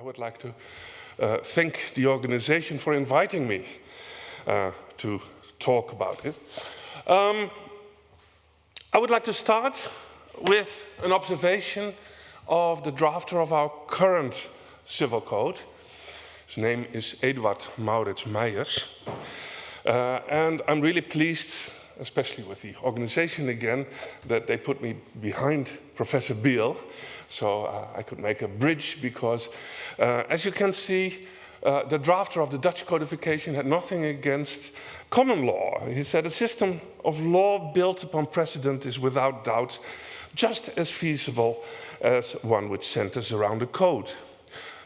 I would like to thank the organization for inviting me to talk about it. I would like to start with an observation of the drafter of our current civil code. His name is Eduard Maurits Meijers. And I'm really pleased, especially with the organization again, that they put me behind Professor Biel, so I could make a bridge because, as you can see, the drafter of the Dutch codification had nothing against common law. He said a system of law built upon precedent is without doubt just as feasible as one which centers around a code,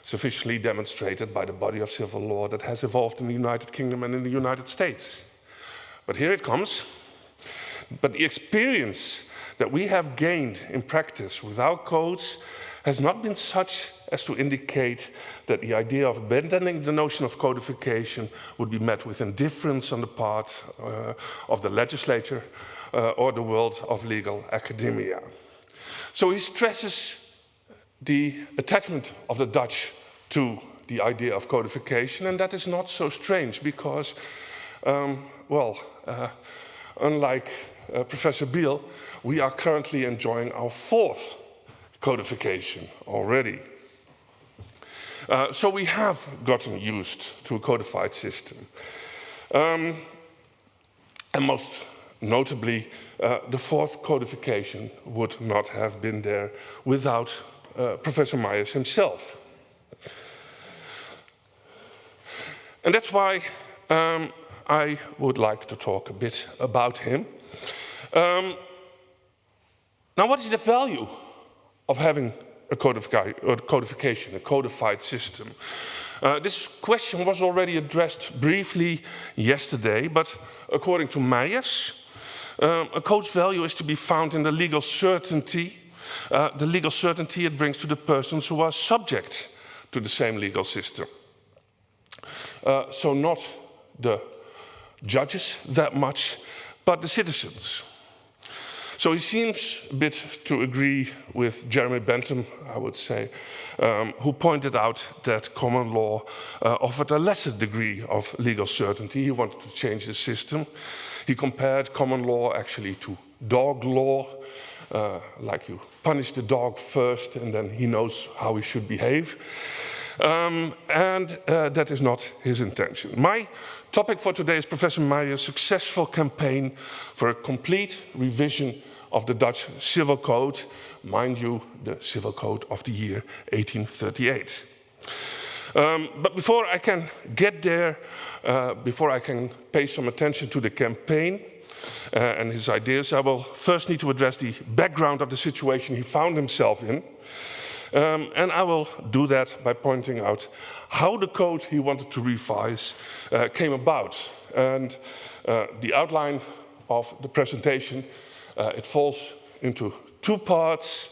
sufficiently demonstrated by the body of civil law that has evolved in the United Kingdom and in the United States. But here it comes. But the experience that we have gained in practice with our codes has not been such as to indicate that the idea of abandoning the notion of codification would be met with indifference on the part of the legislature or the world of legal academia. So he stresses the attachment of the Dutch to the idea of codification, and that is not so strange because, unlike Professor Biel, we are currently enjoying our fourth codification already. So we have gotten used to a codified system. And most notably, the fourth codification would not have been there without Professor Meijers himself. And that's why I would like to talk a bit about him. Now, what is the value of having a codification, a codified system? This question was already addressed briefly yesterday, but according to Meijers, a code's value is to be found in the legal certainty it brings to the persons who are subject to the same legal system. So not the judges that much, but the citizens. So he seems a bit to agree with Jeremy Bentham, I would say, who pointed out that common law offered a lesser degree of legal certainty. He wanted to change the system. He compared common law actually to dog law, like you punish the dog first and then he knows how he should behave. That is not his intention. My topic for today is Professor Meijers' successful campaign for a complete revision of the Dutch Civil Code, mind you, the Civil Code of the year 1838. But before I can get there, before I can pay some attention to the campaign and his ideas, I will first need to address the background of the situation he found himself in. And I will do that by pointing out how the code he wanted to revise came about. And the outline of the presentation, it falls into two parts.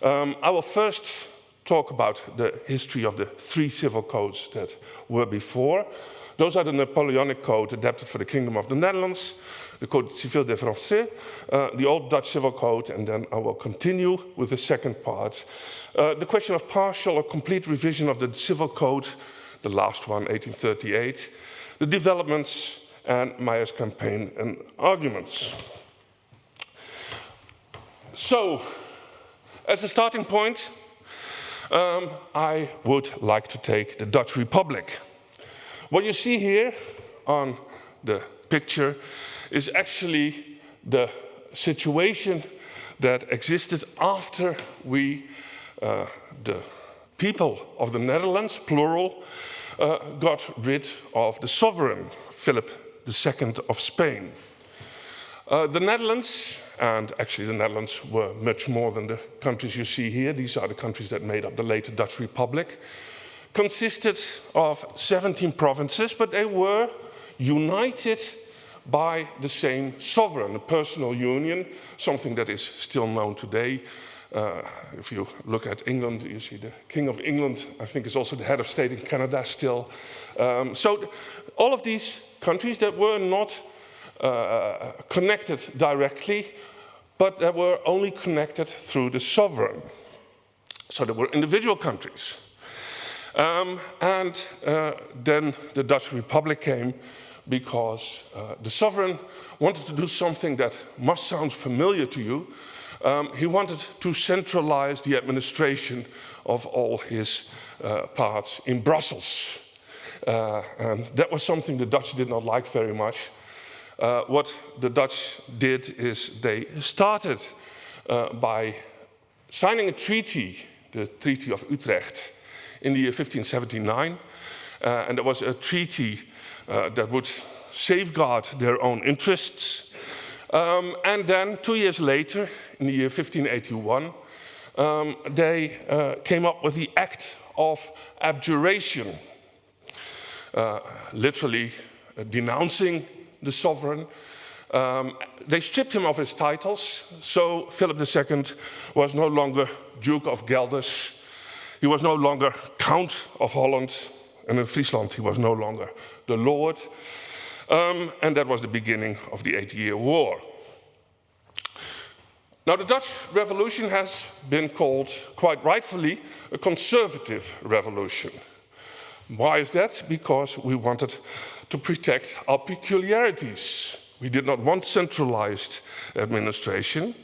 I will first talk about the history of the three civil codes that were before. Those are the Napoleonic Code adapted for the Kingdom of the Netherlands, the Code Civil des Français, the Old Dutch Civil Code, and then I will continue with the second part. The question of partial or complete revision of the Civil Code, the last one, 1838, the developments, and Meijers' campaign and arguments. So, as a starting point, I would like to take the Dutch Republic. What you see here on the picture is actually the situation that existed after we, the people of the Netherlands, plural, got rid of the sovereign, Philip II of Spain. The Netherlands, and actually the Netherlands were much more than the countries you see here, these are the countries that made up the later Dutch Republic, consisted of 17 provinces, but they were united by the same sovereign, a personal union, something that is still known today. If you look at England, you see the King of England, I think is also the head of state in Canada still. So all of these countries that were not connected directly, but that were only connected through the sovereign. So there were individual countries. Then the Dutch Republic came because the sovereign wanted to do something that must sound familiar to you. He wanted to centralize the administration of all his parts in Brussels. And that was something the Dutch did not like very much. What the Dutch did is they started by signing a treaty, the Treaty of Utrecht, in the year 1579. And it was a treaty that would safeguard their own interests. And then 2 years later, in the year 1581, they came up with the Act of Abjuration, literally denouncing the sovereign. They stripped him of his titles, so Philip II was no longer Duke of Guelders. He was no longer Count of Holland, and in Friesland he was no longer the Lord. And that was the beginning of the 8-Year War. Now, the Dutch Revolution has been called, quite rightfully, a conservative revolution. Why is that? Because we wanted to protect our peculiarities. We did not want centralized administration.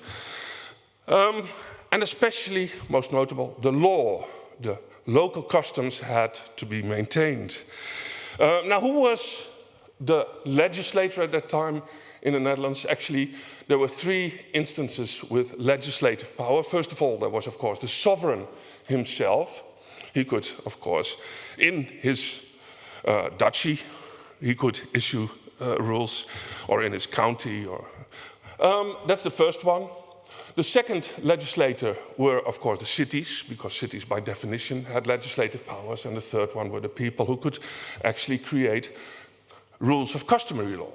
And especially, most notable, the law. The local customs had to be maintained. Now, who was the legislator at that time in the Netherlands? Actually, there were 3 instances with legislative power. First of all, there was, of course, the sovereign himself. He could, of course, in his duchy, he could issue rules, or in his county. That's the first one. The second legislator were, of course, the cities, because cities by definition had legislative powers. And the third one were the people who could actually create rules of customary law.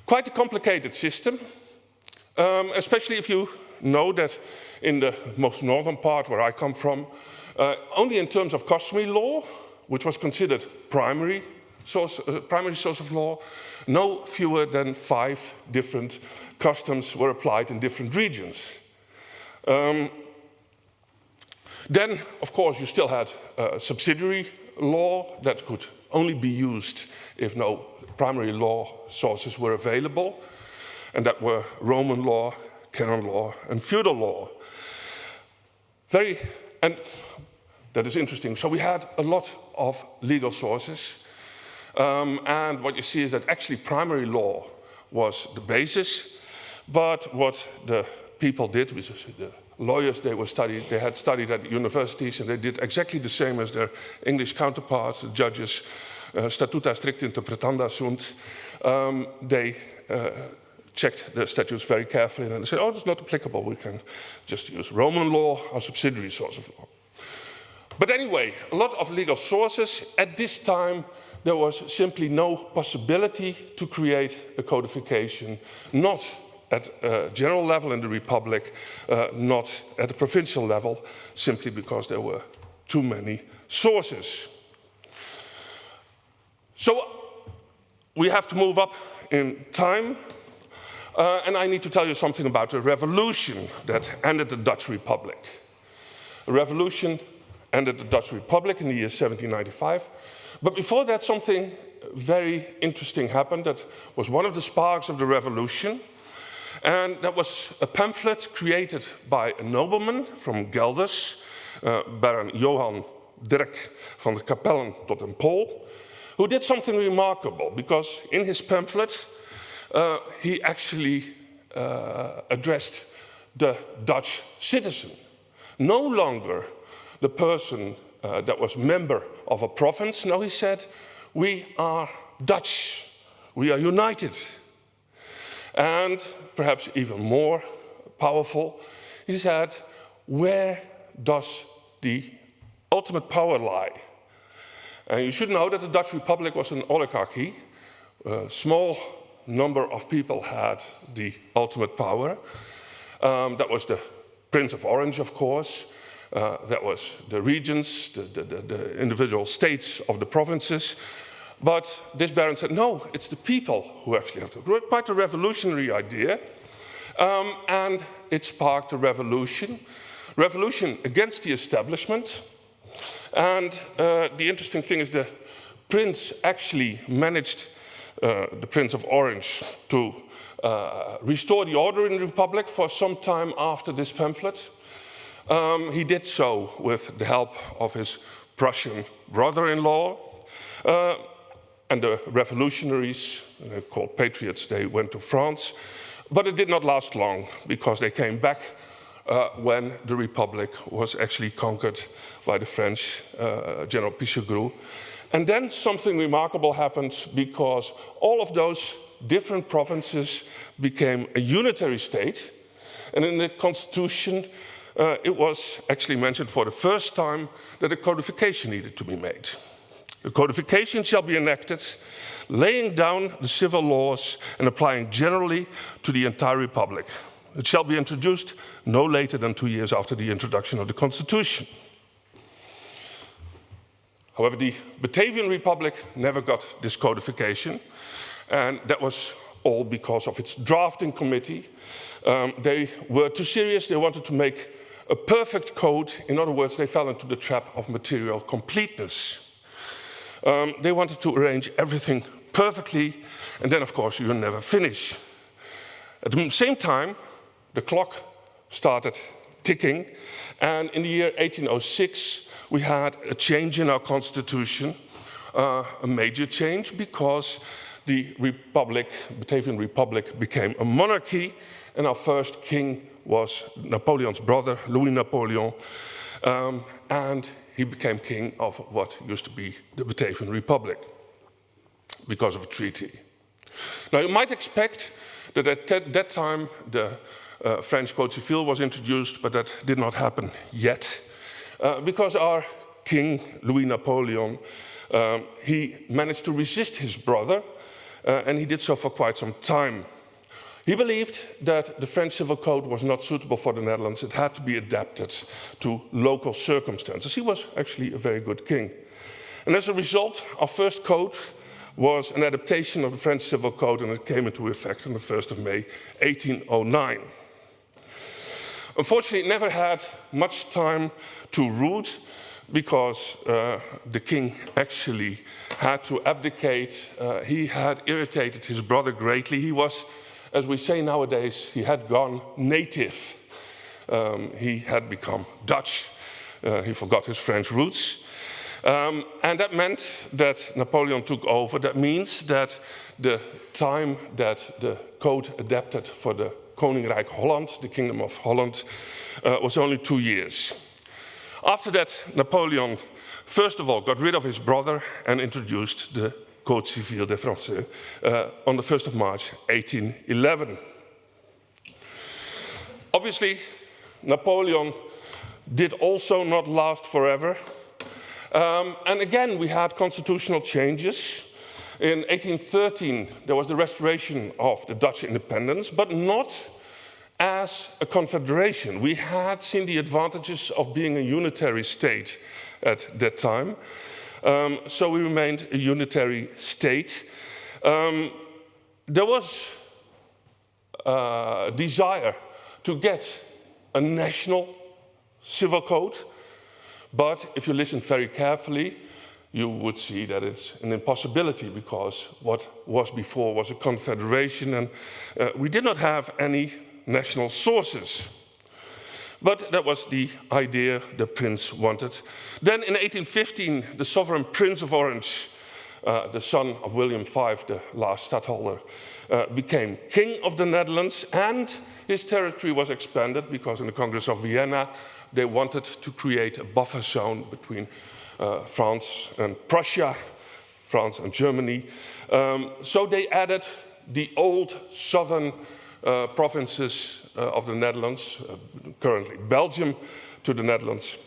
Quite a complicated system, especially if you know that in the most northern part where I come from, only in terms of customary law, which was considered primary source of law, no fewer than 5 different customs were applied in different regions. Then, of course, you still had subsidiary law that could only be used if no primary law sources were available, and that were Roman law, canon law, and feudal law. And that is interesting. So we had a lot of legal sources, and what you see is that actually primary law was the basis, but what the people did, which is the lawyers they had studied at universities, and they did exactly the same as their English counterparts, the judges, statuta stricta interpretanda sunt. They checked the statutes very carefully and they said, oh, it's not applicable, we can just use Roman law or subsidiary source of law. But anyway, a lot of legal sources. At this time, there was simply no possibility to create a codification, not at a general level in the Republic, not at a provincial level, simply because there were too many sources. So we have to move up in time, and I need to tell you something about the revolution that ended the Dutch Republic. A revolution ended the Dutch Republic in the year 1795. But before that, something very interesting happened that was one of the sparks of the revolution. And that was a pamphlet created by a nobleman from Guelders, Baron Johan Dirk van der Capellen tot den Pol, who did something remarkable, because in his pamphlet, he actually addressed the Dutch citizen. No longer the person that was member of a province. No, he said, we are Dutch. We are united. And perhaps even more powerful, he said, where does the ultimate power lie? And you should know that the Dutch Republic was an oligarchy. A small number of people had the ultimate power. That was the Prince of Orange, of course. That was the regions, the individual states of the provinces. But this baron said, no, it's the people who actually have to. Quite a revolutionary idea. And it sparked a revolution against the establishment. And the interesting thing is the prince actually managed, the Prince of Orange, to restore the order in the Republic for some time after this pamphlet. He did so with the help of his Prussian brother-in-law, and the revolutionaries, called patriots, they went to France. But it did not last long, because they came back when the Republic was actually conquered by the French General Pichegru. And then something remarkable happened, because all of those different provinces became a unitary state. And in the constitution, it was actually mentioned for the first time that a codification needed to be made. The codification shall be enacted, laying down the civil laws and applying generally to the entire Republic. It shall be introduced no later than 2 years after the introduction of the Constitution. However, the Batavian Republic never got this codification, and that was all because of its drafting committee. They were too serious. They wanted to make a perfect code. In other words, they fell into the trap of material completeness. They wanted to arrange everything perfectly, and then, of course, you never finish. At the same time, the clock started ticking, and in the year 1806, we had a change in our constitution, a major change, because the Republic, Batavian Republic, became a monarchy, and our first king was Napoleon's brother, Louis Napoleon, and he became king of what used to be the Batavian Republic because of a treaty. Now, you might expect that at that time the French Code Civil was introduced, but that did not happen yet, because our king, Louis Napoleon, he managed to resist his brother, and he did so for quite some time. He believed that the French Civil Code was not suitable for the Netherlands. It had to be adapted to local circumstances. He was actually a very good king. And as a result, our first code was an adaptation of the French Civil Code, and it came into effect on the 1st of May, 1809. Unfortunately, it never had much time to root, because the king actually had to abdicate. He had irritated his brother greatly. He was, as we say nowadays, he had gone native. He had become Dutch. He forgot his French roots. And that meant that Napoleon took over. That means that the time that the code adapted for the Koninkrijk Holland, the Kingdom of Holland, was only 2 years. After that, Napoleon, first of all, got rid of his brother and introduced the Code Civil des Français on the 1st of March, 1811. Obviously, Napoleon did also not last forever. And again, we had constitutional changes. In 1813, there was the restoration of the Dutch independence, but not as a confederation. We had seen the advantages of being a unitary state at that time. So we remained a unitary state. There was a desire to get a national civil code, but if you listen very carefully, you would see that it's an impossibility, because what was before was a confederation, and we did not have any national sources. But that was the idea the prince wanted. Then in 1815, the sovereign Prince of Orange, the son of William V, the last stadtholder, became king of the Netherlands, and his territory was expanded, because in the Congress of Vienna, they wanted to create a buffer zone between France and Prussia, France and Germany. So they added the old southern provinces of the Netherlands, currently Belgium, to the Netherlands.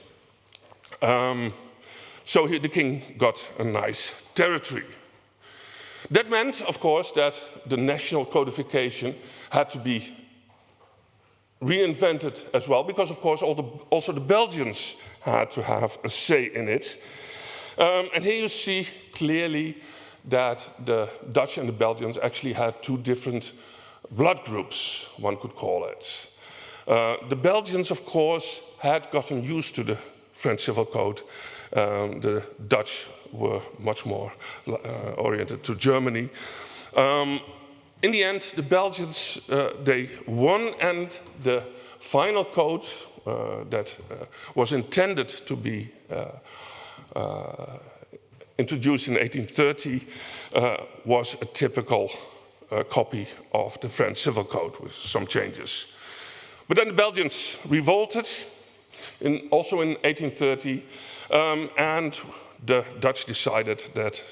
So the king got a nice territory. That meant, of course, that the national codification had to be reinvented as well, because, of course, also the Belgians had to have a say in it. And here you see clearly that the Dutch and the Belgians actually had two different blood groups, one could call it. The Belgians, of course, had gotten used to the French Civil Code. The Dutch were much more oriented to Germany. In the end, the Belgians, they won, and the final code that was intended to be introduced in 1830 was a typical copy of the French Civil Code with some changes. But then the Belgians revolted, also in 1830, and the Dutch decided that,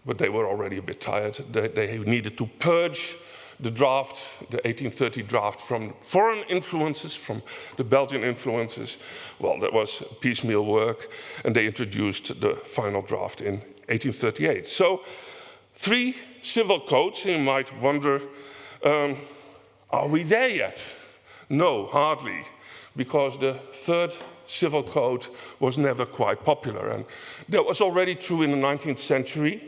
but they were already a bit tired, they needed to purge the draft, the 1830 draft, from foreign influences, from the Belgian influences. Well, that was piecemeal work, and they introduced the final draft in 1838. So 3 civil codes. You might wonder, are we there yet? No, hardly, because the 3rd civil code was never quite popular, and that was already true in the 19th century.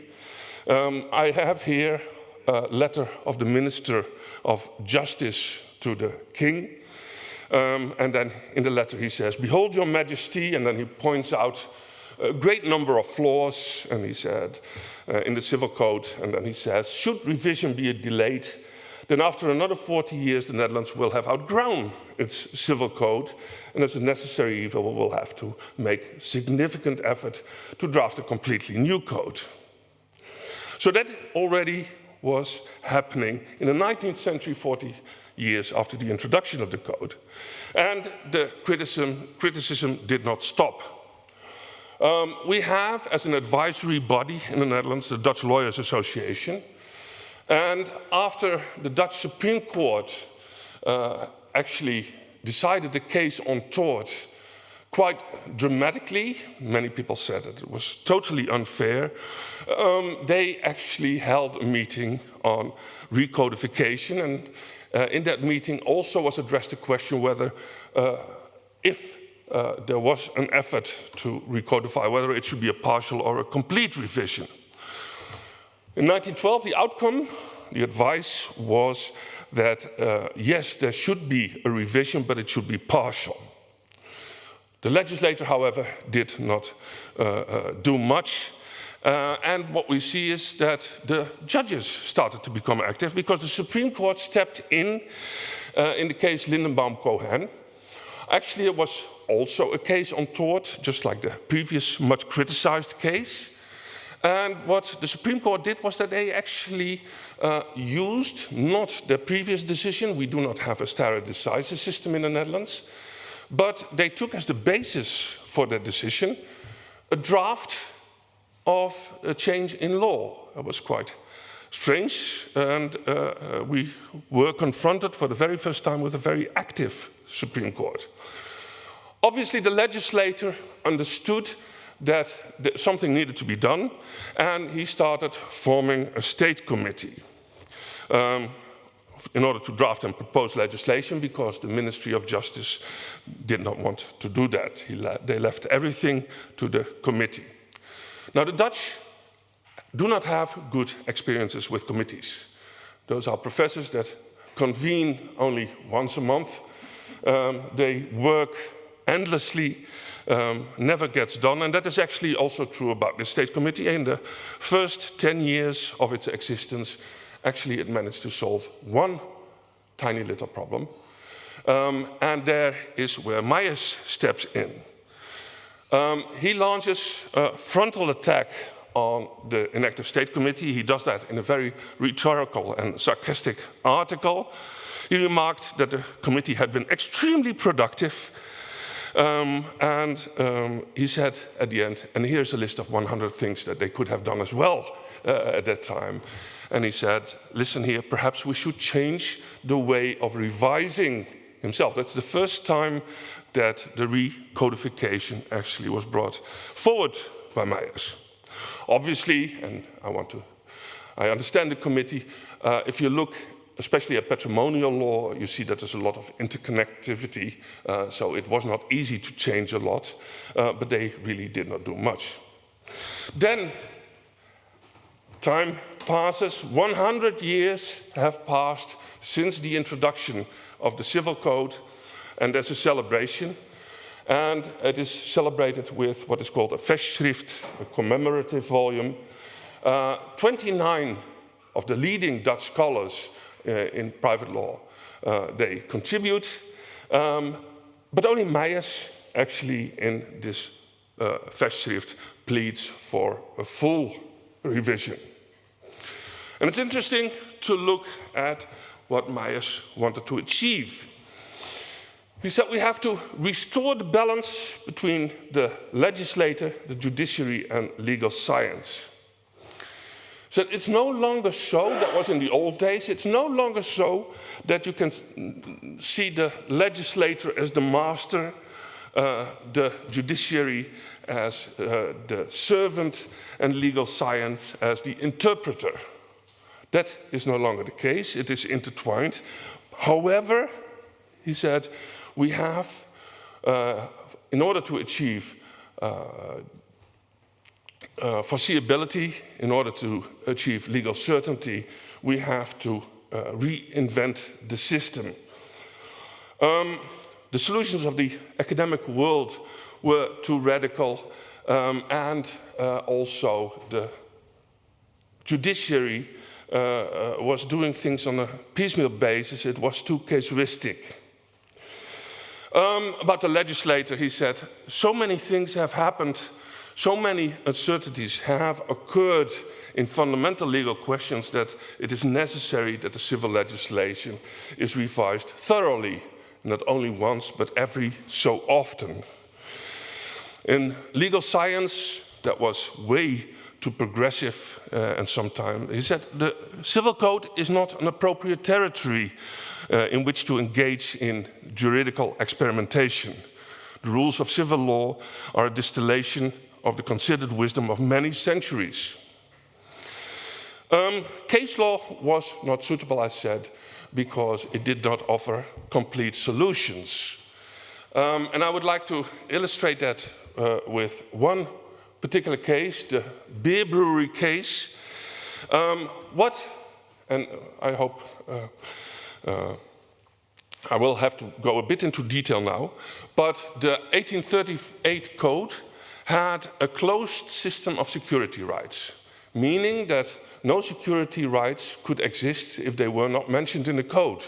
I have here a letter of the Minister of Justice to the King, and then in the letter he says, "Behold, your Majesty," and then he points out a great number of flaws, and he said, in the civil code, and then he says, "Should revision be delayed, then after another 40 years the Netherlands will have outgrown its civil code, and as a necessary evil we will have to make significant effort to draft a completely new code." So that already was happening in the 19th century, 40 years after the introduction of the code. And the criticism did not stop. We have, as an advisory body in the Netherlands, the Dutch Lawyers Association. And after the Dutch Supreme Court actually decided the case on tort quite dramatically, many people said that it was totally unfair, they actually held a meeting on recodification, and in that meeting also was addressed the question whether if there was an effort to recodify, whether it should be a partial or a complete revision. In 1912, the outcome, the advice was that yes, there should be a revision, but it should be partial. The legislator, however, did not do much. And what we see is that the judges started to become active because the Supreme Court stepped in the case Lindenbaum-Cohen. Actually, it was also a case on tort, just like the previous much criticized case. And what the Supreme Court did was that they actually used not the previous decision. We do not have a stare decisis system in the Netherlands. But they took as the basis for their decision a draft of a change in law. It was quite strange, and we were confronted for the very first time with a very active Supreme Court. Obviously, the legislator understood that something needed to be done, and he started forming a state committee in order to draft and propose legislation, because the Ministry of Justice did not want to do that. They left everything to the committee. Now, the Dutch do not have good experiences with committees. Those are professors that convene only once a month. They work endlessly, never gets done, and that is actually also true about the State Committee. In the first 10 years of its existence, actually it managed to solve one tiny little problem, and there is where Myers steps in. He launches a frontal attack on the inactive State Committee. He does that in a very rhetorical and sarcastic article. He remarked that the committee had been extremely productive, and he said at the end, and here's a list of 100 things that they could have done as well at that time. And he said, listen here, perhaps we should change the way of revising himself. That's the first time that the recodification actually was brought forward by Myers. Obviously, and I understand the committee, if you look especially at patrimonial law, you see that there's a lot of interconnectivity, so it was not easy to change a lot, but they really did not do much. Then, time passes, 100 years have passed since the introduction of the Civil Code, and there's a celebration. and it is celebrated with what is called a Festschrift, a commemorative volume. 29 of the leading Dutch scholars in private law, they contribute, but only Myers actually in this Festschrift pleads for a full revision. And it's interesting to look at what Myers wanted to achieve. He said we have to restore the balance between the legislator, the judiciary, and legal science. So it's no longer so, that was in the old days, it's no longer so that you can see the legislator as the master, the judiciary as the servant, and legal science as the interpreter. That is no longer the case, it is intertwined. However, he said, we have, in order to achieve foreseeability, in order to achieve legal certainty, we have to reinvent the system. The solutions of the academic world were too radical, and also the judiciary was doing things on a piecemeal basis. It was too casuistic. About the legislator, he said, so many things have happened, so many uncertainties have occurred in fundamental legal questions that it is necessary that the civil legislation is revised thoroughly, not only once, but every so often. In legal science, that was way too progressive and sometimes, he said, the civil code is not an appropriate territory in which to engage in juridical experimentation. The rules of civil law are a distillation of the considered wisdom of many centuries. Case law was not suitable, I said, because it did not offer complete solutions. And I would like to illustrate that with one particular case, the beer brewery case. And I hope I will have to go a bit into detail now, but the 1838 code had a closed system of security rights, meaning that no security rights could exist if they were not mentioned in the code.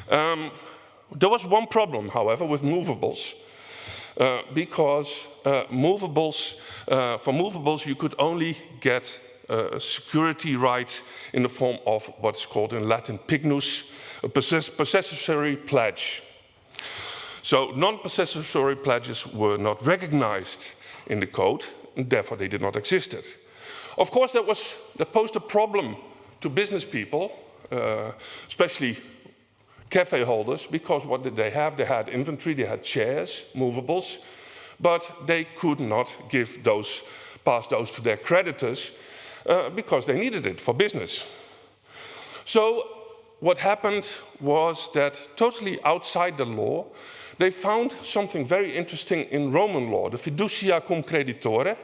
There was one problem, however, with movables, because for movables you could only get a security right in the form of what's called in Latin pignus, a possessory pledge. So non-possessory pledges were not recognized in the code, and therefore they did not exist. Of course, that posed a problem to business people, especially cafe holders, because what did they have? They had inventory, they had chairs, movables, but they could not pass those to their creditors because they needed it for business. So what happened was that totally outside the law, they found something very interesting in Roman law, the fiducia cum creditore.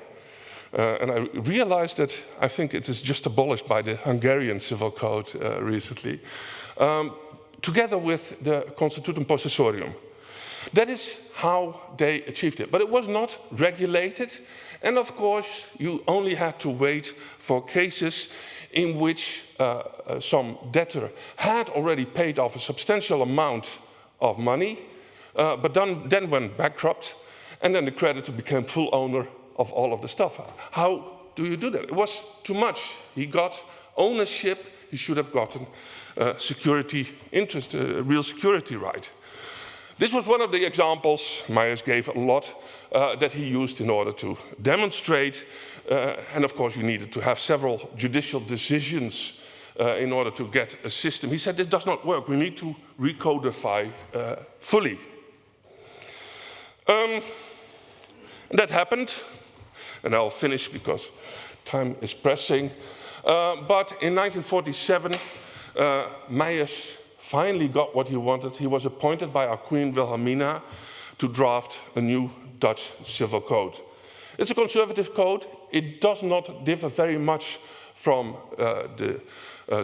And I realized that I think it is just abolished by the Hungarian Civil Code recently, together with the Constitutum Possessorium. That is how they achieved it. But it was not regulated, and of course you only had to wait for cases in which some debtor had already paid off a substantial amount of money, but then went bankrupt, and then the creditor became full owner of all of the stuff. How do you do that? It was too much. He got ownership, he should have gotten security interest, real security right. This was one of the examples Myers gave a lot that he used in order to demonstrate, and of course you needed to have several judicial decisions in order to get a system. He said this does not work, we need to recodify fully. That happened, and I'll finish because time is pressing. But in 1947, Myers finally got what he wanted. He was appointed by our Queen Wilhelmina to draft a new Dutch civil code. It's a conservative code. It does not differ very much from the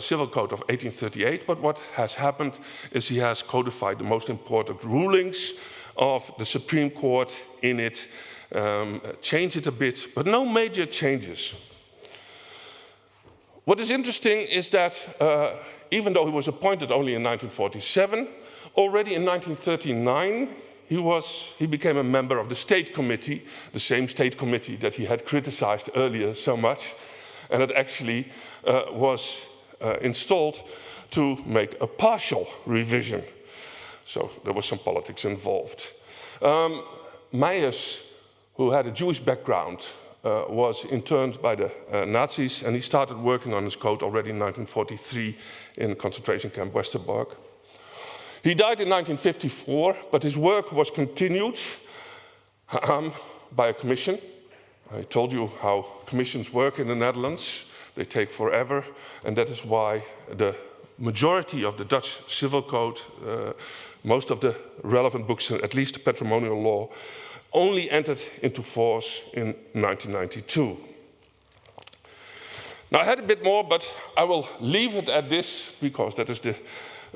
Civil Code of 1838, but what has happened is he has codified the most important rulings of the Supreme Court in it, changed it a bit, but no major changes. What is interesting is that even though he was appointed only in 1947, already in 1939 he became a member of the State Committee, the same State Committee that he had criticized earlier so much, and it actually was installed to make a partial revision. So there was some politics involved. Myers, who had a Jewish background, was interned by the Nazis, and he started working on his code already in 1943 in concentration camp Westerbork. He died in 1954, but his work was continued by a commission. I told you how commissions work in the Netherlands. They take forever, and that is why the majority of the Dutch Civil Code, most of the relevant books, at least the patrimonial law, only entered into force in 1992. Now, I had a bit more, but I will leave it at this because that is the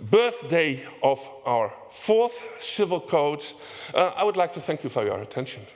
birthday of our 4th Civil Code. I would like to thank you for your attention.